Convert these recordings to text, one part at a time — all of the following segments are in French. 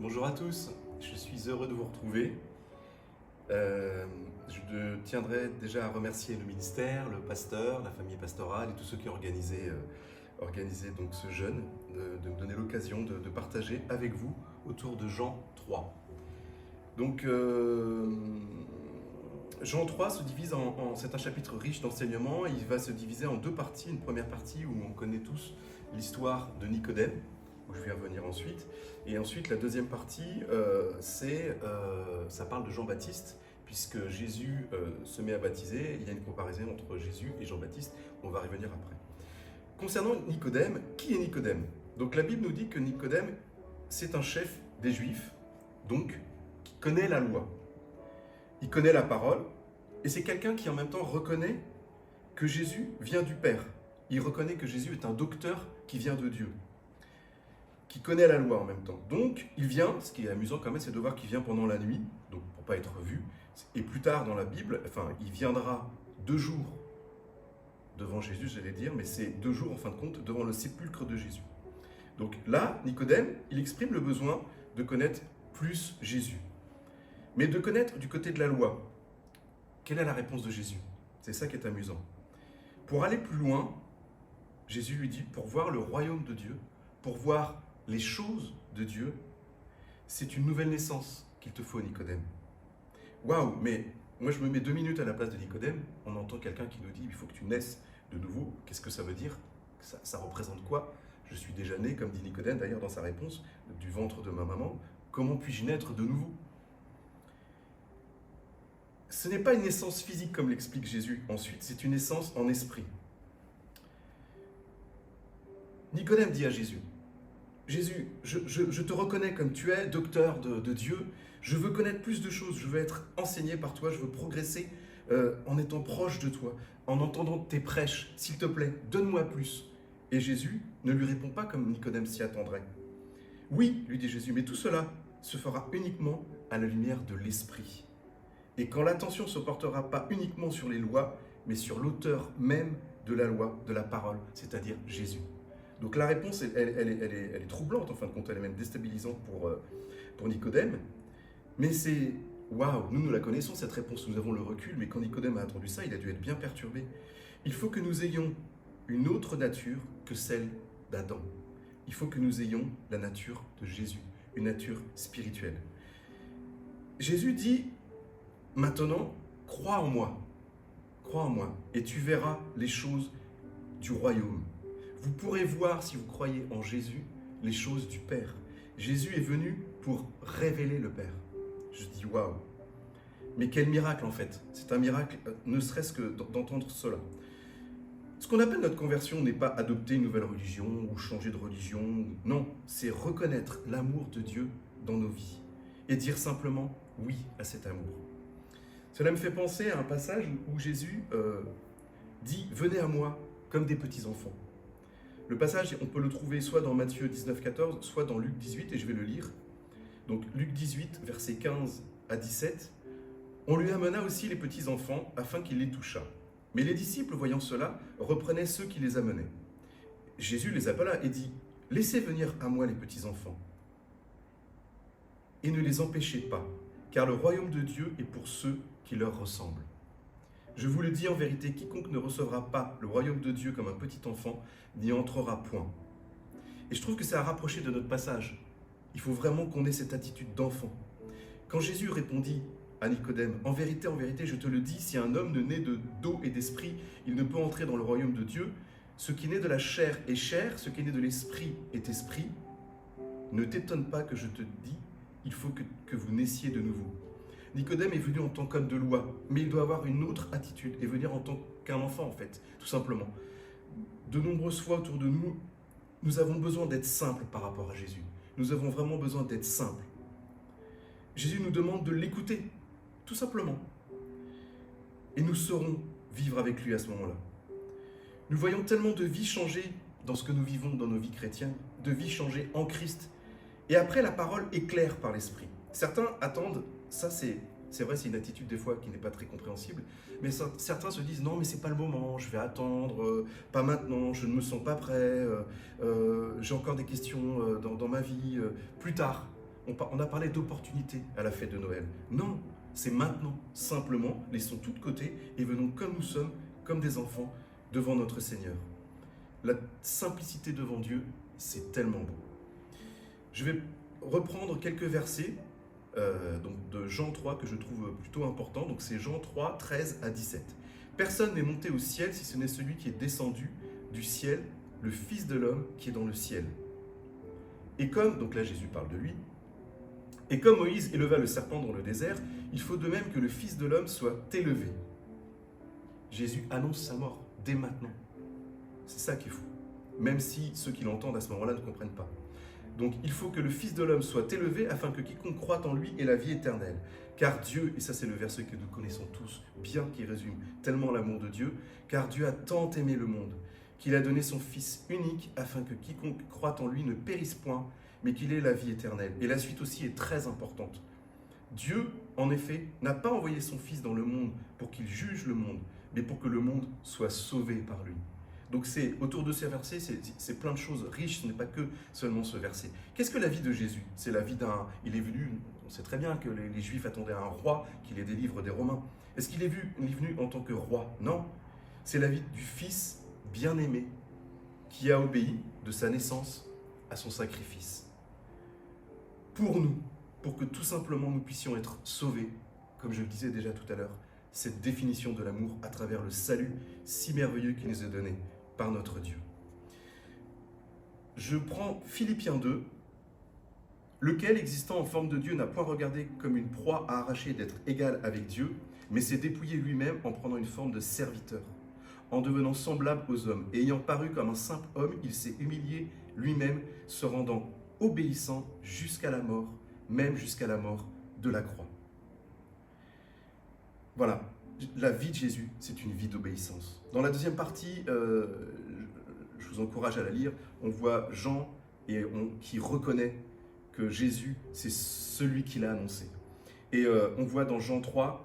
Bonjour à tous, je suis heureux de vous retrouver. Je tiendrai déjà à remercier le ministère, le pasteur, la famille pastorale et tous ceux qui ont organisé donc ce jeûne, de me donner l'occasion de partager avec vous autour de Jean 3. Donc Jean 3 se divise c'est un chapitre riche d'enseignements, il va se diviser en deux parties. Une première partie où on connaît tous l'histoire de Nicodème, où je vais revenir ensuite. Et ensuite, la deuxième partie, ça parle de Jean-Baptiste, puisque Jésus se met à baptiser. Il y a une comparaison entre Jésus et Jean-Baptiste. On va revenir après. Concernant Nicodème, qui est Nicodème? Donc la Bible nous dit que Nicodème, c'est un chef des Juifs, donc qui connaît la loi. Il connaît la parole, et c'est quelqu'un qui en même temps reconnaît que Jésus vient du Père. Il reconnaît que Jésus est un docteur qui vient de Dieu, qui connaît la loi en même temps. Donc, il vient, ce qui est amusant quand même, c'est de voir qu'il vient pendant la nuit, donc pour ne pas être vu. Et plus tard dans la Bible, il viendra 2 jours devant Jésus, j'allais dire, mais c'est 2 jours en fin de compte devant le sépulcre de Jésus. Donc là, Nicodème, il exprime le besoin de connaître plus Jésus. Mais de connaître du côté de la loi. Quelle est la réponse de Jésus? C'est ça qui est amusant. Pour aller plus loin, Jésus lui dit, pour voir le royaume de Dieu, pour voir les choses de Dieu, c'est une nouvelle naissance qu'il te faut, Nicodème. Waouh, mais moi je me mets 2 minutes à la place de Nicodème, on entend quelqu'un qui nous dit, il faut que tu naisses de nouveau. Qu'est-ce que ça veut dire? Ça représente quoi? Je suis déjà né, comme dit Nicodème d'ailleurs dans sa réponse, du ventre de ma maman. Comment puis-je naître de nouveau? Ce n'est pas une naissance physique comme l'explique Jésus ensuite, c'est une naissance en esprit. Nicodème dit à Jésus, Jésus, je te reconnais comme tu es, docteur de Dieu, je veux connaître plus de choses, je veux être enseigné par toi, je veux progresser en étant proche de toi, en entendant tes prêches, s'il te plaît, donne-moi plus. Et Jésus ne lui répond pas comme Nicodème s'y attendrait. Oui, lui dit Jésus, mais tout cela se fera uniquement à la lumière de l'esprit. Et quand l'attention ne se portera pas uniquement sur les lois, mais sur l'auteur même de la loi, de la parole, c'est-à-dire Jésus. Donc la réponse, elle est troublante, en fin de compte, elle est même déstabilisante pour Nicodème. Mais c'est, waouh, nous la connaissons, cette réponse, nous avons le recul, mais quand Nicodème a entendu ça, il a dû être bien perturbé. Il faut que nous ayons une autre nature que celle d'Adam. Il faut que nous ayons la nature de Jésus, une nature spirituelle. Jésus dit, maintenant, crois en moi, et tu verras les choses du royaume. Vous pourrez voir, si vous croyez en Jésus, les choses du Père. Jésus est venu pour révéler le Père. Je dis waouh. Mais quel miracle en fait. C'est un miracle, ne serait-ce que d'entendre cela. Ce qu'on appelle notre conversion n'est pas adopter une nouvelle religion ou changer de religion. Non, c'est reconnaître l'amour de Dieu dans nos vies et dire simplement oui à cet amour. Cela me fait penser à un passage où Jésus dit « Venez à moi comme des petits-enfants ». Le passage, on peut le trouver soit dans Matthieu 19, 14, soit dans Luc 18, et je vais le lire. Donc Luc 18, versets 15 à 17. « On lui amena aussi les petits-enfants afin qu'il les touchât. Mais les disciples, voyant cela, reprenaient ceux qui les amenaient. Jésus les appela et dit « Laissez venir à moi les petits-enfants, et ne les empêchez pas, car le royaume de Dieu est pour ceux qui leur ressemblent. Je vous le dis en vérité, quiconque ne recevra pas le royaume de Dieu comme un petit enfant n'y entrera point. » Et je trouve que c'est à rapprocher de notre passage. Il faut vraiment qu'on ait cette attitude d'enfant. Quand Jésus répondit à Nicodème, en vérité, je te le dis, si un homme ne naît d'eau et d'esprit, il ne peut entrer dans le royaume de Dieu. Ce qui naît de la chair est chair, ce qui naît de l'esprit est esprit. Ne t'étonne pas que je te dis, il faut que vous naissiez de nouveau. Nicodème est venu en tant qu'homme de loi, mais il doit avoir une autre attitude et venir en tant qu'un enfant en fait, tout simplement. De nombreuses fois autour de nous, nous avons besoin d'être simples par rapport à Jésus. Nous avons vraiment besoin d'être simples. Jésus nous demande de l'écouter, tout simplement. Et nous saurons vivre avec lui à ce moment-là. Nous voyons tellement de vies changer dans ce que nous vivons dans nos vies chrétiennes, de vies changer en Christ. Et après, la parole éclaire par l'Esprit. Certains attendent, ça c'est vrai, c'est une attitude des fois qui n'est pas très compréhensible, mais certains se disent non mais c'est pas le moment, je vais attendre, pas maintenant, je ne me sens pas prêt, j'ai encore des questions dans ma vie, plus tard. on a parlé d'opportunité à la fête de Noël. Non, c'est maintenant. Simplement, laissons tout de côté et venons comme nous sommes, comme des enfants, devant notre Seigneur. La simplicité devant Dieu, c'est tellement beau. Je vais reprendre quelques versets donc de Jean 3 que je trouve plutôt importants. Donc c'est Jean 3, 13 à 17. Personne n'est monté au ciel si ce n'est celui qui est descendu du ciel, le Fils de l'homme qui est dans le ciel. Et comme, donc là Jésus parle de lui, et comme Moïse éleva le serpent dans le désert, il faut de même que le Fils de l'homme soit élevé. Jésus annonce sa mort dès maintenant. C'est ça qui est fou. Même si ceux qui l'entendent à ce moment-là ne comprennent pas. Donc il faut que le Fils de l'homme soit élevé afin que quiconque croit en lui ait la vie éternelle. Car Dieu, et ça c'est le verset que nous connaissons tous bien, qui résume tellement l'amour de Dieu, car Dieu a tant aimé le monde, qu'il a donné son Fils unique afin que quiconque croit en lui ne périsse point, mais qu'il ait la vie éternelle. Et la suite aussi est très importante. Dieu, en effet, n'a pas envoyé son Fils dans le monde pour qu'il juge le monde, mais pour que le monde soit sauvé par lui. Donc c'est autour de ces versets, c'est plein de choses riches, ce n'est pas que seulement ce verset. Qu'est-ce que la vie de Jésus? C'est la vie d'un... Il est venu, on sait très bien que les Juifs attendaient un roi qui les délivre des Romains. Est-ce qu'il est venu en tant que roi? Non. C'est la vie du Fils bien-aimé qui a obéi de sa naissance à son sacrifice. Pour nous, pour que tout simplement nous puissions être sauvés, comme je le disais déjà tout à l'heure, cette définition de l'amour à travers le salut si merveilleux qui nous est donné par notre Dieu. Je prends Philippiens 2, lequel, existant en forme de Dieu, n'a point regardé comme une proie à arracher d'être égal avec Dieu, mais s'est dépouillé lui-même en prenant une forme de serviteur, en devenant semblable aux hommes, et ayant paru comme un simple homme, il s'est humilié lui-même, se rendant obéissant jusqu'à la mort, même jusqu'à la mort de la croix. Voilà, la vie de Jésus, c'est une vie d'obéissance. Dans la deuxième partie, je vous encourage à la lire, on voit Jean qui reconnaît que Jésus, c'est celui qui l'a annoncé. Et on voit dans Jean 3,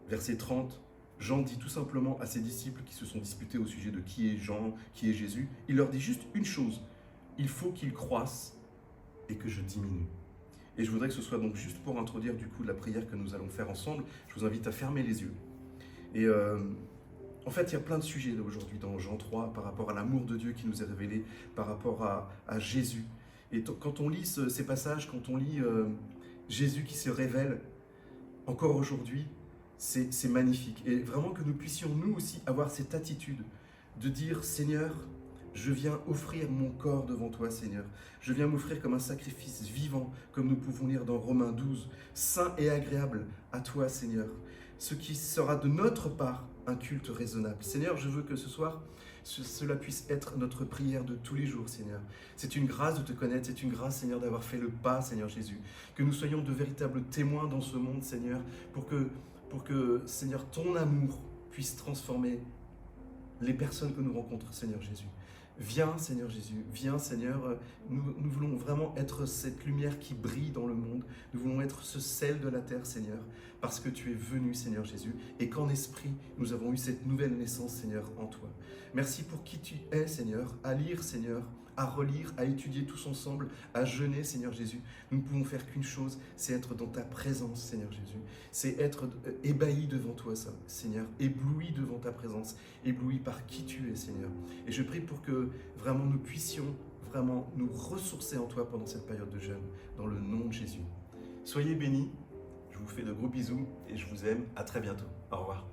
verset 30, Jean dit tout simplement à ses disciples qui se sont disputés au sujet de qui est Jean, qui est Jésus, il leur dit juste une chose, il faut qu'il croisse et que je diminue. Et je voudrais que ce soit donc juste pour introduire du coup la prière que nous allons faire ensemble, je vous invite à fermer les yeux. Et en fait, il y a plein de sujets aujourd'hui dans Jean 3 par rapport à l'amour de Dieu qui nous est révélé, par rapport à Jésus. Et quand on lit ces passages, quand on lit Jésus qui se révèle encore aujourd'hui, c'est magnifique. Et vraiment que nous puissions nous aussi avoir cette attitude de dire Seigneur, je viens offrir mon corps devant toi, Seigneur. Je viens m'offrir comme un sacrifice vivant, comme nous pouvons lire dans Romains 12, saint et agréable à toi, Seigneur. Ce qui sera de notre part un culte raisonnable. Seigneur, je veux que ce soir, cela puisse être notre prière de tous les jours, Seigneur. C'est une grâce de te connaître, c'est une grâce, Seigneur, d'avoir fait le pas, Seigneur Jésus. Que nous soyons de véritables témoins dans ce monde, Seigneur, pour que Seigneur, ton amour puisse transformer les personnes que nous rencontrons, Seigneur Jésus. Viens, Seigneur Jésus, viens, Seigneur, nous voulons vraiment être cette lumière qui brille dans le monde, nous voulons être ce sel de la terre, Seigneur, parce que tu es venu, Seigneur Jésus, et qu'en esprit, nous avons eu cette nouvelle naissance, Seigneur, en toi. Merci pour qui tu es, Seigneur, à lire, Seigneur, à relire, à étudier tous ensemble, à jeûner, Seigneur Jésus. Nous ne pouvons faire qu'une chose, c'est être dans ta présence, Seigneur Jésus. C'est être ébahi devant toi, Seigneur, ébloui devant ta présence, ébloui par qui tu es, Seigneur. Et je prie pour que vraiment nous puissions vraiment nous ressourcer en toi pendant cette période de jeûne, dans le nom de Jésus. Soyez bénis, je vous fais de gros bisous et je vous aime. À très bientôt. Au revoir.